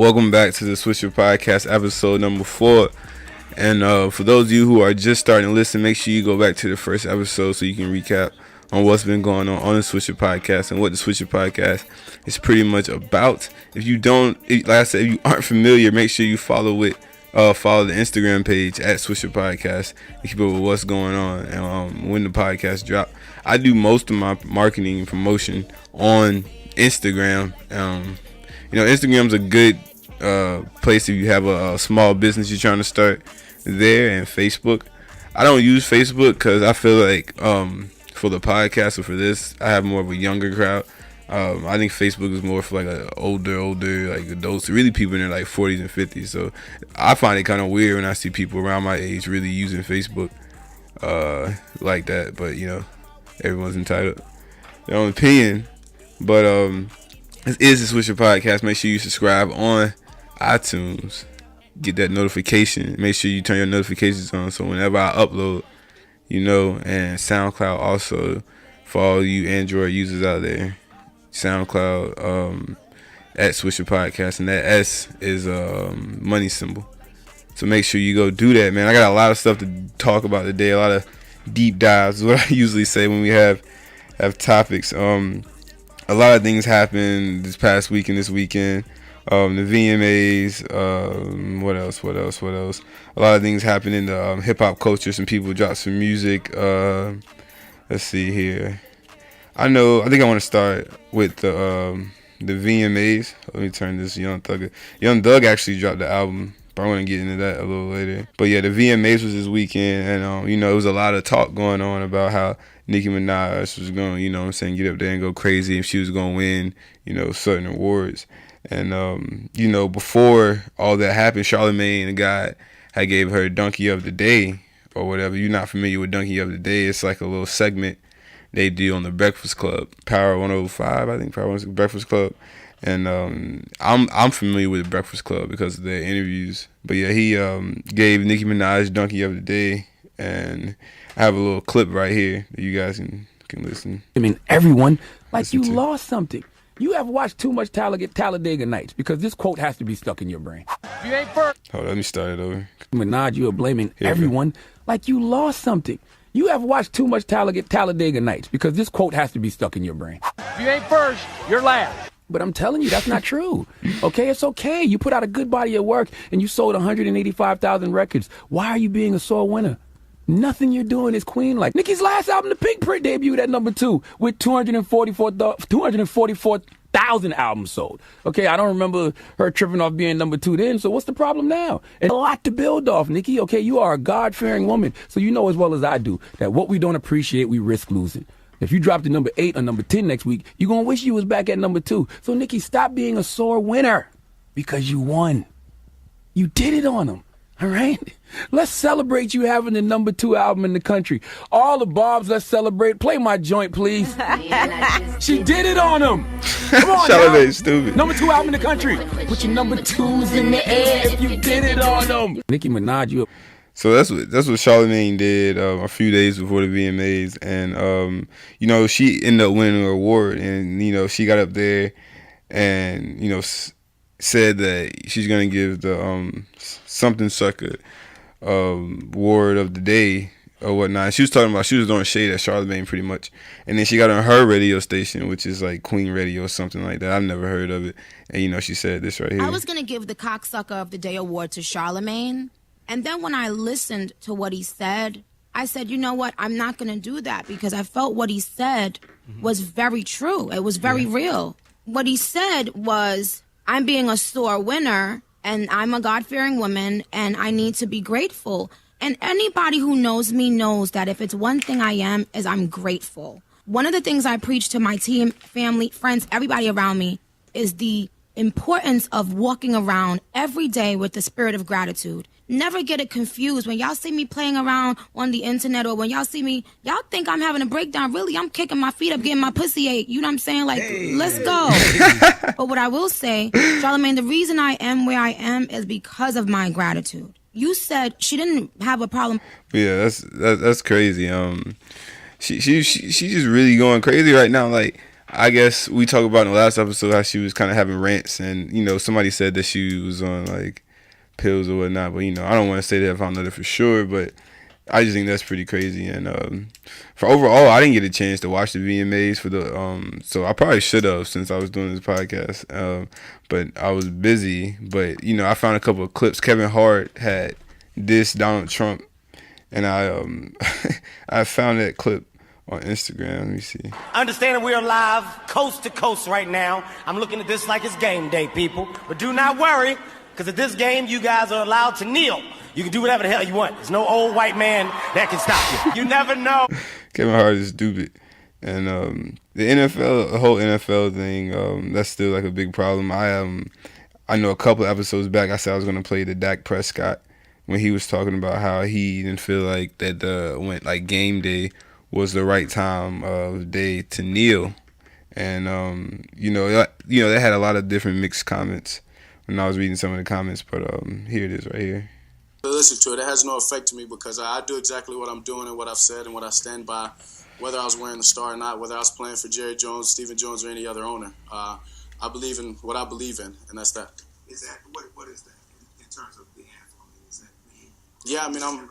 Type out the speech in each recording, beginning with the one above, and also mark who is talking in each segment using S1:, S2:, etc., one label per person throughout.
S1: Welcome back to the Swisher Podcast, episode number 4. And for those of you who are just starting to listen, make sure you go back to the first episode so you can recap on what's been going on the Swisher Podcast and what the Swisher Podcast is pretty much about. If you don't, like I said, if you aren't familiar, make sure you follow the Instagram page at Swisher Podcast to keep up with what's going on and when the podcast drop. I do most of my marketing and promotion on Instagram. Instagram's a good place if you have a small business you're trying to start there, and Facebook. I don't use Facebook because I feel like for the podcast or for this, I have more of a younger crowd. I think Facebook is more for like an older like adults, really people in their like 40s and 50s. So I find it kind of weird when I see people around my age really using Facebook like that. But everyone's entitled to their own opinion. But this is the Swisher Podcast. Make sure you subscribe on iTunes. Get that notification. Make sure you turn your notifications on so whenever I upload, and SoundCloud also for all you Android users out there. SoundCloud at Swisher Podcast, and that S is money symbol. So make sure you go do that, man. I got a lot of stuff to talk about today. A lot of deep dives is what I usually say when we have topics. A lot of things happened this past week and this weekend. The VMAs, what else? A lot of things happened in the hip-hop culture. Some people dropped some music. Let's see here. I think I want to start with the VMAs. Let me turn this Young Thug. Young Thug actually dropped the album, but I want to get into that a little later. But yeah, the VMAs was this weekend, and it was a lot of talk going on about how Nicki Minaj was going, get up there and go crazy if she was going to win, certain awards. And, before all that happened, Charlamagne, the guy, had gave her Donkey of the Day or whatever. You're not familiar with Donkey of the Day. It's like a little segment they do on the Breakfast Club, Power 105, I think, Power 105 Breakfast Club. And I'm familiar with the Breakfast Club because of their interviews. But yeah, he gave Nicki Minaj Donkey of the Day, and I have a little clip right here that you guys can listen.
S2: I mean, everyone, like you lost something. You have watched too much Talladega Nights because this quote has to be stuck in your brain. You ain't first.
S1: Hold on, let me start it over.
S2: Minaj, you are blaming everyone like you lost something. You have watched too much Talladega Nights because this quote has to be stuck in your brain. If you ain't first, you're last. But I'm telling you, that's not true. Okay, it's okay. You put out a good body of work and you sold 185,000 records. Why are you being a sore winner? Nothing you're doing is queen-like. Nicki's last album, The Pink Print, debuted at number 2 with 244,000 albums sold. Okay, I don't remember her tripping off being number 2 then, so what's the problem now? And a lot to build off, Nicki. Okay, you are a God-fearing woman, so you know as well as I do that what we don't appreciate, we risk losing. If you drop to number 8 or number 10 next week, you're going to wish you was back at number 2. So, Nicki, stop being a sore winner because you won. You did it on them. All right? Let's celebrate you having the number 2 album in the country. All the Bobs, let's celebrate. Play my joint, please. She did it on them. Come on now.
S1: Stupid.
S2: Number 2 album in the country. Put your number 2s in the air if you did it on them. Nicki Minaj, you.
S1: So that's what Charlamagne did a few days before the VMAs, and she ended up winning an award, and she got up there and said that she's gonna give the something sucker award of the day or whatnot. She was talking about she was throwing shade at Charlamagne pretty much, and then she got on her radio station, which is like Queen Radio or something like that. I've never heard of it, and she said this right here.
S3: I was gonna give the cocksucker of the day award to Charlamagne. And then when I listened to what he said, I said, you know what? I'm not going to do that because I felt what he said was very true. It was very real. What he said was, I'm being a sore winner and I'm a God-fearing woman and I need to be grateful. And anybody who knows me knows that if it's one thing I am, is I'm grateful. One of the things I preach to my team, family, friends, everybody around me is the importance of walking around every day with the spirit of gratitude. Never get it confused. When y'all see me playing around on the internet or when y'all see me, y'all think I'm having a breakdown. Really, I'm kicking my feet up, getting my pussy ate. You know what I'm saying? Like, let's go. But what I will say, Charlamagne, the reason I am where I am is because of my gratitude. You said she didn't have a problem.
S1: Yeah, that's crazy. She's just really going crazy right now. Like, I guess we talked about in the last episode how she was kind of having rants, and somebody said that she was on like pills or whatnot. But I don't want to say that if I know that for sure. But I just think that's pretty crazy. And for overall, I didn't get a chance to watch the VMAs for the so I probably should have since I was doing this podcast. But I was busy. But I found a couple of clips. Kevin Hart had dissed Donald Trump, and I I found that clip on Instagram. Let me see.
S4: Understanding we are live coast to coast right now. I'm looking at this like it's game day, people. But do not worry, because at this game, you guys are allowed to kneel. You can do whatever the hell you want. There's no old white man that can stop you. You never know.
S1: Kevin Hart is stupid. And the NFL, the whole NFL thing, that's still like a big problem. I know a couple of episodes back, I said I was going to play the Dak Prescott when he was talking about how he didn't feel like that when like game day was the right time of day to kneel. And they had a lot of different mixed comments when I was reading some of the comments, but here it is right here.
S5: Listen to it. It has no effect to me because I do exactly what I'm doing and what I've said and what I stand by, whether I was wearing the star or not, whether I was playing for Jerry Jones, Stephen Jones, or any other owner. I believe in what I believe in, and that's that.
S6: Is that what is that in terms of the anthem? Is that me?
S5: Yeah, I mean,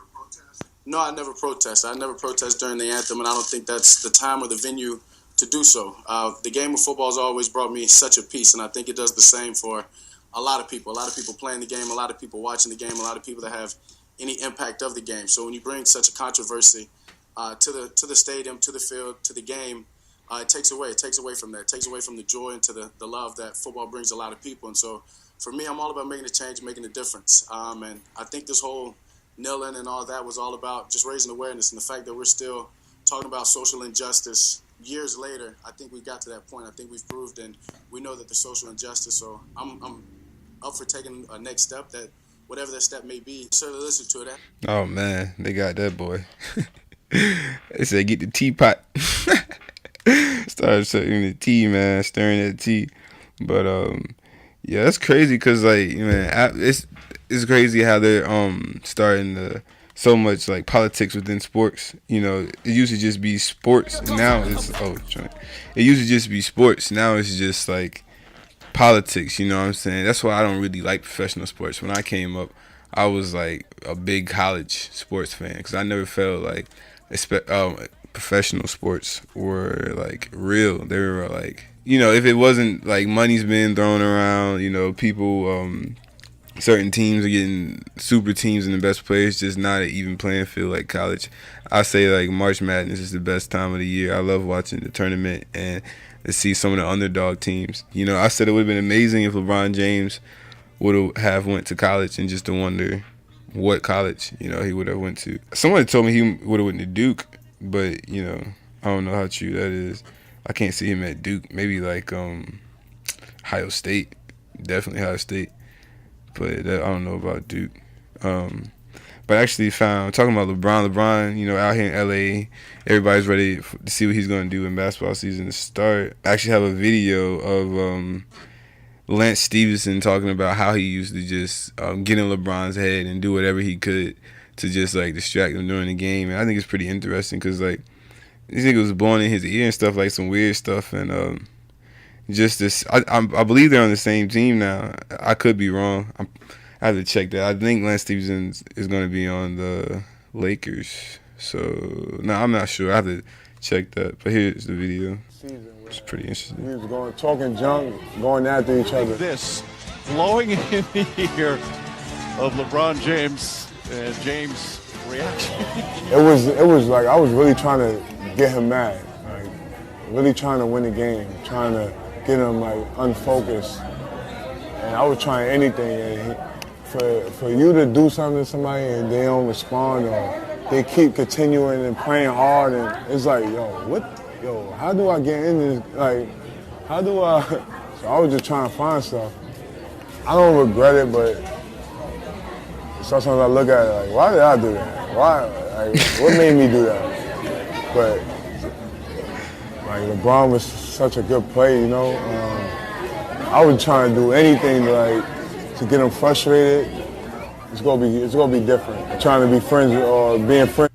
S5: No, I never protest. I never protest during the anthem, and I don't think that's the time or the venue to do so. The game of football has always brought me such a peace, and I think it does the same for a lot of people playing the game, a lot of people watching the game, a lot of people that have any impact of the game. So when you bring such a controversy to the stadium, to the field, to the game, it takes away. It takes away from that. It takes away from the joy and to the love that football brings a lot of people. And so for me, I'm all about making a change, making a difference. And I think this whole kneeling and all that was all about just raising awareness, and the fact that we're still talking about social injustice years later. I think we got to that point. I think we've proved and we know that there's social injustice. So I'm up for taking a next step, that whatever that step may be. Certainly listen to it.
S1: Oh man, they got that boy. They said get the teapot. Started stirring the tea, man, stirring that tea. But yeah, that's crazy because like man, it's crazy how they're starting to so much like politics within sports. It used to just be sports. Now it's it used to just be sports. Now it's just like politics. You know what I'm saying? That's why I don't really like professional sports. When I came up, I was like a big college sports fan because I never felt like professional sports were like real. They were like if it wasn't like money's being thrown around, people. Certain teams are getting super teams and the best players, just not an even playing field like college. I say like March Madness is the best time of the year. I love watching the tournament and to see some of the underdog teams. I said it would have been amazing if LeBron James would have went to college, and just to wonder what college he would have went to. Somebody told me he would have went to Duke, but I don't know how true that is. I can't see him at Duke. Maybe like Ohio State, definitely Ohio State. But I don't know about Duke. But I actually talking about LeBron, out here in L.A., everybody's ready to see what he's going to do when basketball season to start. I actually have a video of Lance Stevenson talking about how he used to just get in LeBron's head and do whatever he could to just like distract him during the game. And I think it's pretty interesting because like this nigga was blowing in his ear and stuff, like some weird stuff. And just this, I believe they're on the same team now. I could be wrong. I have to check that. I think Lance Stevenson is going to be on the Lakers. So, no, I'm not sure. I have to check that. But here's the video. It's pretty interesting.
S7: We was talking junk, going after each other.
S8: This blowing in the ear of LeBron James and James' reaction.
S7: It was like I was really trying to get him mad, like really trying to win the game, trying to get him like unfocused, and I was trying anything. And for you to do something to somebody and they don't respond, or they keep continuing and playing hard, and it's like, how do I get in this? Like, how do I? So I was just trying to find stuff. I don't regret it, but sometimes I look at it like, why did I do that? Why? Like, what made me do that? But like LeBron was such a good player, I was trying to do anything to get him frustrated. It's gonna be different. Trying to be friends or being friends.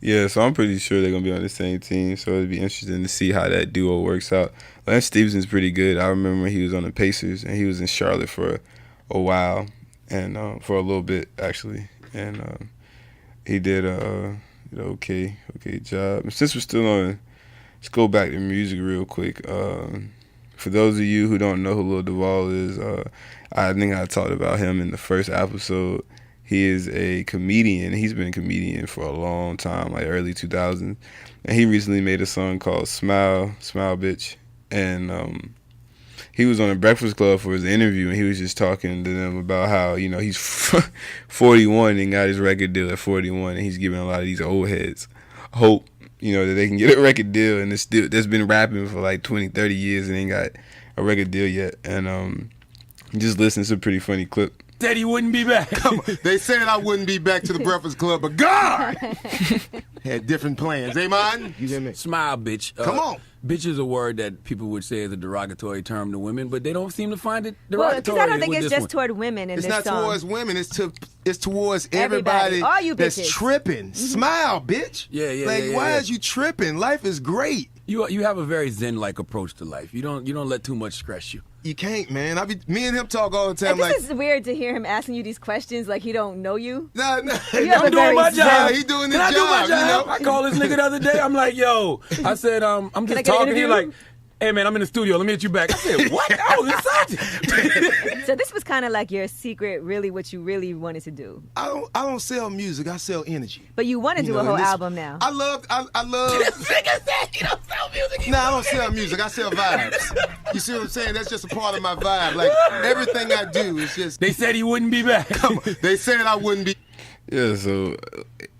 S1: Yeah, so I'm pretty sure they're gonna be on the same team. So it'd be interesting to see how that duo works out. Lance Stevenson's pretty good. I remember he was on the Pacers and he was in Charlotte for a while and for a little bit actually, and he did okay job. And since we're still on, let's go back to music real quick. For those of you who don't know who Lil Duval is, I think I talked about him in the first episode. He is a comedian. He's been a comedian for a long time, like early 2000s. And he recently made a song called Smile, Smile Bitch. And he was on the Breakfast Club for his interview, and he was just talking to them about how, you know, he's 41 and got his record deal at 41, and he's giving a lot of these old heads hope, you know, that they can get a record deal, and that's been rapping for like 20, 30 years and ain't got a record deal yet. And just listen to a pretty funny clip.
S2: Said he wouldn't be back.
S9: They said I wouldn't be back to the Breakfast Club, but God had different plans. Hey, man, you hear me?
S2: Smile, bitch.
S9: Come on.
S2: Bitch is a word that people would say is a derogatory term to women, but they don't seem to find it
S10: Well,
S2: derogatory.
S10: because I don't think
S2: with
S10: it's
S2: this
S10: just
S2: one.
S10: toward women in
S9: It's
S10: this
S9: not
S10: song.
S9: towards women. It's towards everybody
S10: All you
S9: that's
S10: bitches.
S9: tripping. Smile, bitch.
S2: Yeah,
S9: Like,
S2: yeah,
S9: why
S2: yeah.
S9: is you tripping? Life is great.
S2: You have a very zen-like approach to life. You don't let too much stress you.
S9: You can't, man. Me and him talk all the time.
S10: And
S9: Like,
S10: this is weird to hear him asking you these questions like he don't know you.
S9: nah.
S10: You have
S2: I'm
S10: a
S2: doing
S10: very
S2: my
S10: zen-
S2: job.
S9: He doing his
S2: Can I do my
S9: job,
S2: job?
S9: you know?
S2: I called this nigga the other day. I'm like, yo. I said, I'm
S10: I
S2: just
S10: get an
S2: talking. He
S10: interview?
S2: like, hey, man, I'm in the studio. Let me hit you back. I said, what? I was excited.
S10: So this was kind of like your secret, really what you really wanted to do.
S9: I don't sell music. I sell energy.
S10: But you want to
S9: You
S10: do
S9: know,
S10: a whole
S9: and this-
S10: album now.
S9: I love. Nah, I don't sell music. I sell vibes. You see what I'm saying? That's just a part of my vibe. Like, everything I do is just.
S2: They said he wouldn't be back.
S9: They said I wouldn't be.
S1: Yeah, so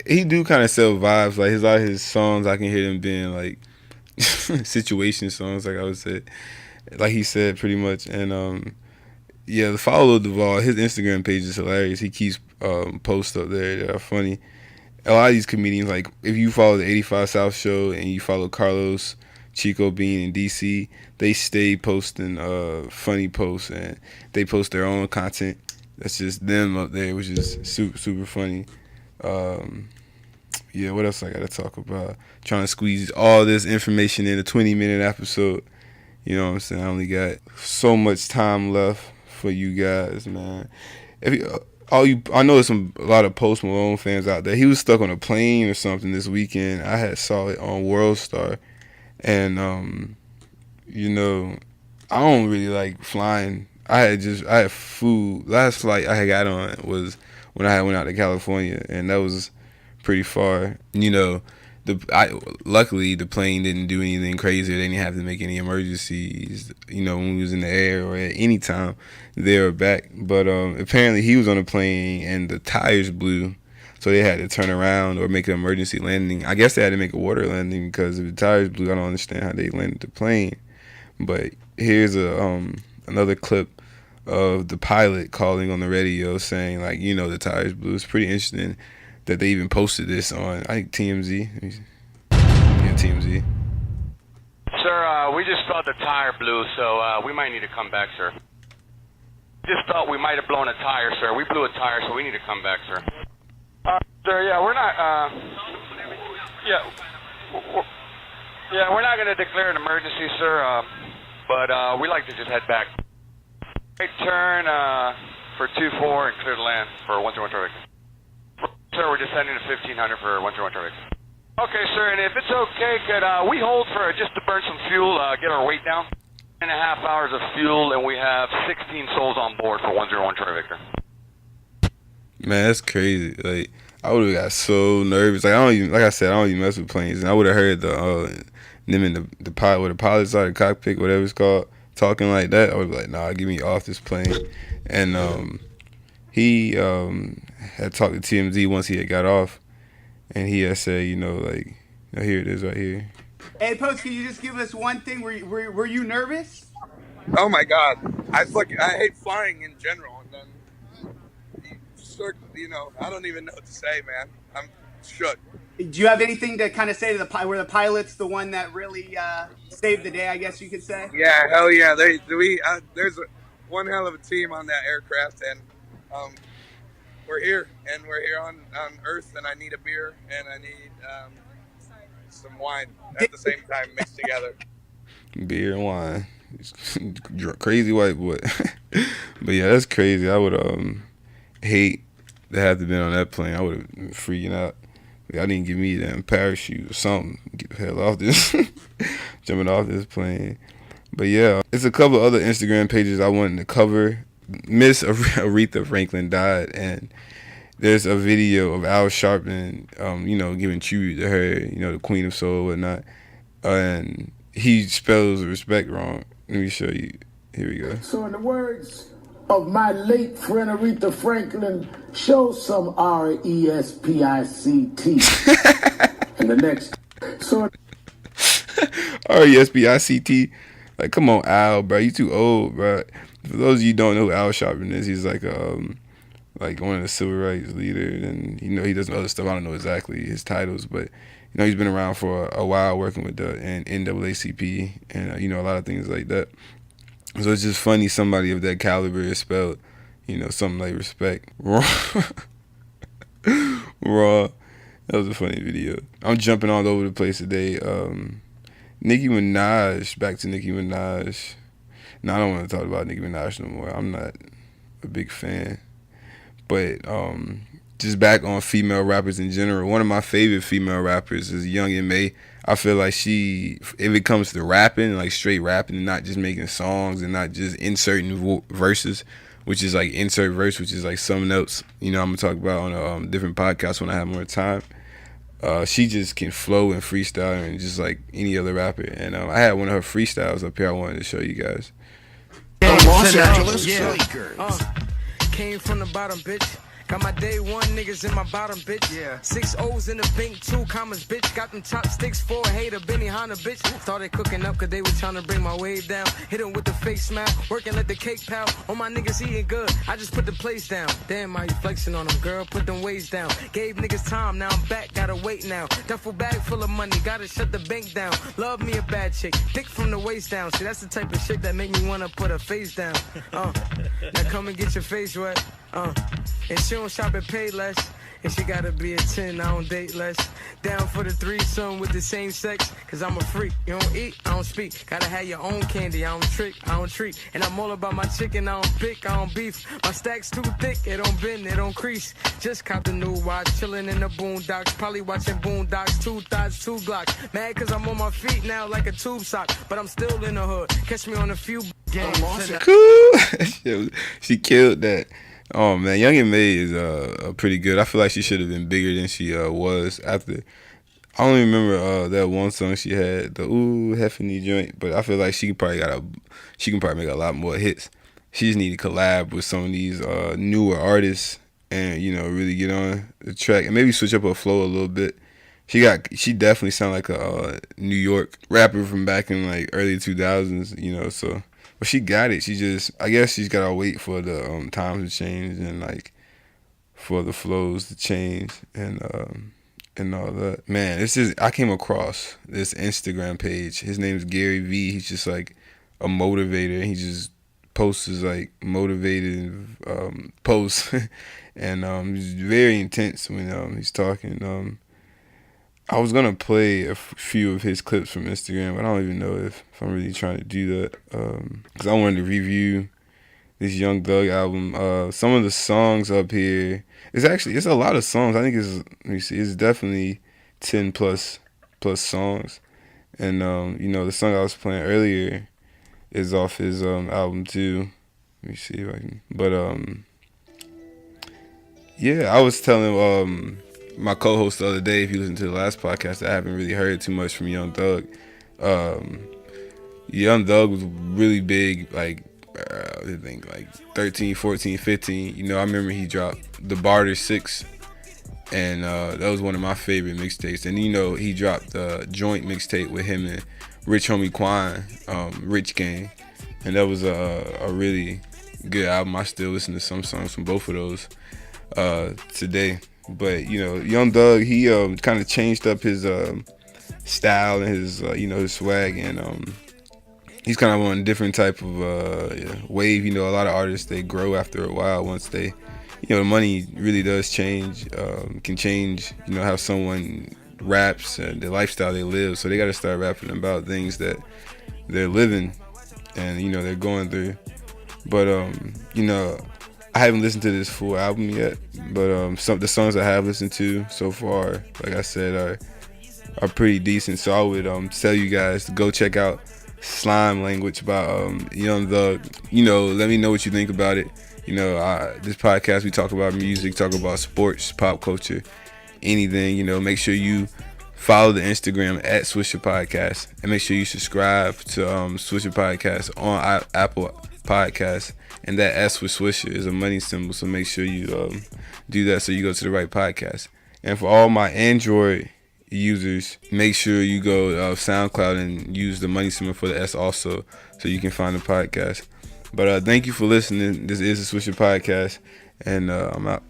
S1: he do kind of sell vibes. Like a lot of his songs, I can hear them being like situation songs, like I would say, like he said, pretty much. And yeah, the follow Lil Duval. His Instagram page is hilarious. He keeps posts up there that are funny. A lot of these comedians, like if you follow the 85 South show and you follow Carlos, Chico Bean, and DC, they stay posting funny posts and they post their own content. That's just them up there, which is super, super funny. Yeah, what else I got to talk about? Trying to squeeze all this information in a 20-minute episode. You know what I'm saying? I only got so much time left for you guys, man. I know there's a lot of Post Malone fans out there. He was stuck on a plane or something this weekend. I saw it on World Star, and you know, I don't really like flying. I had food. Last flight I had got on was when I went out to California, and that was pretty far. You know, luckily the plane didn't do anything crazy. They didn't have to make any emergencies. You know, when we was in the air or at any time there or back. But apparently he was on a plane and the tires blew, so they had to turn around or make an emergency landing. I guess they had to make a water landing because if the tires blew, I don't understand how they landed the plane. But here's another clip of the pilot calling on the radio saying, like, you know, the tires blew. It's pretty interesting that they even posted this on, I think, TMZ. Yeah, TMZ.
S11: Sir, we just felt the tire blew, so we might need to come back, sir. Just thought we might have blown a tire, sir. We blew a tire, so we need to come back, sir. Sir, yeah, we're not, we're not going to declare an emergency, sir, but we'd like to just head back. Right turn for 24 and clear the land for 131 traffic. Sir, we're descending to 1500 for 131 traffic. Okay, sir, and if it's okay, could we hold for just to burn some fuel, get our weight down? 1.5 hours of fuel, and we have 16 souls on board for 101 Troy Victor.
S1: Man, that's crazy. Like, I would have got so nervous. Like, I said, I don't even mess with planes. And I would have heard them in the pilot, where the pilots are, the cockpit, whatever it's called, talking like that. I would be like, nah, get me off this plane. And he had talked to TMZ once he had got off, and he had said, here it is right here.
S12: Hey, Post, can you just give us one thing? Were you nervous?
S13: Oh my God, I hate flying in general, and then I don't even know what to say, man. I'm shook.
S12: Do you have anything to kind of say to were the pilots the one that really saved the day, I guess you could say?
S13: Yeah, hell yeah. There's one hell of a team on that aircraft, and we're here, and we're here on Earth, and I need a beer, and I need some wine at the same time mixed together.
S1: Beer and wine. Crazy white boy. But yeah, that's crazy. I would hate to have to been on that plane. I would have been freaking out. Y'all didn't give me that parachute or something. Get the hell off this. Jumping off this plane. But yeah, it's a couple of other Instagram pages I wanted to cover. Miss Aretha Franklin died, and there's a video of Al Sharpton, giving tribute to her, the Queen of Soul and whatnot. And he spells respect wrong. Let me show you. Here we go.
S14: So in the words of my late friend Aretha Franklin, show some R-E-S-P-I-C-T. And the next. So
S1: R-E-S-P-I-C-T. Like, come on, Al, bro. You too old, bro. For those of you who don't know who Al Sharpton is, he's like one of the civil rights leaders, and he does other stuff. I don't know exactly his titles, but he's been around for a while working with the NAACP and a lot of things like that. So it's just funny somebody of that caliber is spelled, something like respect. Raw. That was a funny video. I'm jumping all over the place today. Nicki Minaj, back to Nicki Minaj. No, I don't want to talk about Nicki Minaj no more. I'm not a big fan. But just back on female rappers in general, one of my favorite female rappers is Young M.A. I feel like if it comes to rapping, like straight rapping and not just making songs and not just inserting verses, which is like insert verse, which is like something else, I'm going to talk about on a different podcast when I have more time. She just can flow and freestyle and just like any other rapper. And I had one of her freestyles up here I wanted to show you guys.
S15: Los Angeles Lakers. Came from the bottom, bitch. Got my day one niggas in my bottom, bitch. Yeah. 6 O's in the bank, 2 commas, bitch. Got them chopsticks, 4 hater, Benny Hanna, bitch. Started cooking up cause they was trying to bring my wave down. Hit him with the fake smile, working like the cake pal. All my niggas eating good, I just put the place down. Damn, how you flexing on them, girl? Put them ways down. Gave niggas time, now I'm back, gotta wait now. Duffel bag full of money, gotta shut the bank down. Love me a bad chick, thick from the waist down. See, that's the type of shit that make me wanna put her face down. Now come and get your face wet. And she don't shop at Payless. And she gotta be a 10, I don't date less. Down for the threesome with the same sex. Cause I'm a freak, you don't eat, I don't speak. Gotta have your own candy, I don't trick, I don't treat. And I'm all about my chicken, I don't pick, I don't beef. My stack's too thick, it don't bend, it don't crease. Just copped a new watch, chillin' in the boondocks. Probably watching Boondocks, 2 thoughts, 2 Glocks. Mad cause I'm on my feet now like a tube sock. But I'm still in the hood, catch me on a few games.
S1: Cool. She killed that. Oh man, Young M.A. is pretty good. I feel like she should have been bigger than she was after. I don't even remember that one song she had, the Ooh Heffany joint, but I feel like she can probably make a lot more hits. She just need to collab with some of these newer artists and really get on the track and maybe switch up her flow a little bit. She definitely sound like a New York rapper from back in like early 2000s, so. But she got it. I guess she's got to wait for the times to change and like for the flows to change and all that. Man, I came across this Instagram page. His name is Gary V. He's just like a motivator. He just posts his like motivated posts and he's very intense when he's talking. I was gonna play a few of his clips from Instagram, but I don't even know if I'm really trying to do that. Cause I wanted to review this Young Thug album. Some of the songs up here, it's a lot of songs. I think it's definitely 10 plus songs. And the song I was playing earlier is off his album too. Let me see if I can. But yeah, I was telling my co-host the other day, if you listen to the last podcast, I haven't really heard too much from Young Thug. Young Thug was really big, like I think like 13, 14, 15. I remember he dropped the Barter 6, and that was one of my favorite mixtapes. And he dropped the joint mixtape with him and Rich Homie Quan, Rich Gang, and that was a really good album. I still listen to some songs from both of those today. But Young Thug, he kind of changed up his style and his his swag, and he's kind of on a different type of wave. A lot of artists, they grow after a while once they the money really does change, can change, how someone raps and the lifestyle they live. So they got to start rapping about things that they're living and, they're going through. But, I haven't listened to this full album yet, but some the songs I have listened to so far, like I said, are pretty decent. So I would tell you guys to go check out Slime Language by Young Thug. Let me know what you think about it. This podcast, we talk about music, talk about sports, pop culture, anything. Make sure you follow the Instagram at Swisher Podcast, and make sure you subscribe to Swisher Podcast on Apple Podcasts. And that S for Swisher is a money symbol, so make sure you do that so you go to the right podcast. And for all my Android users, make sure you go SoundCloud and use the money symbol for the S also, so you can find the podcast. But thank you for listening. This is the Swisher Podcast, and I'm out.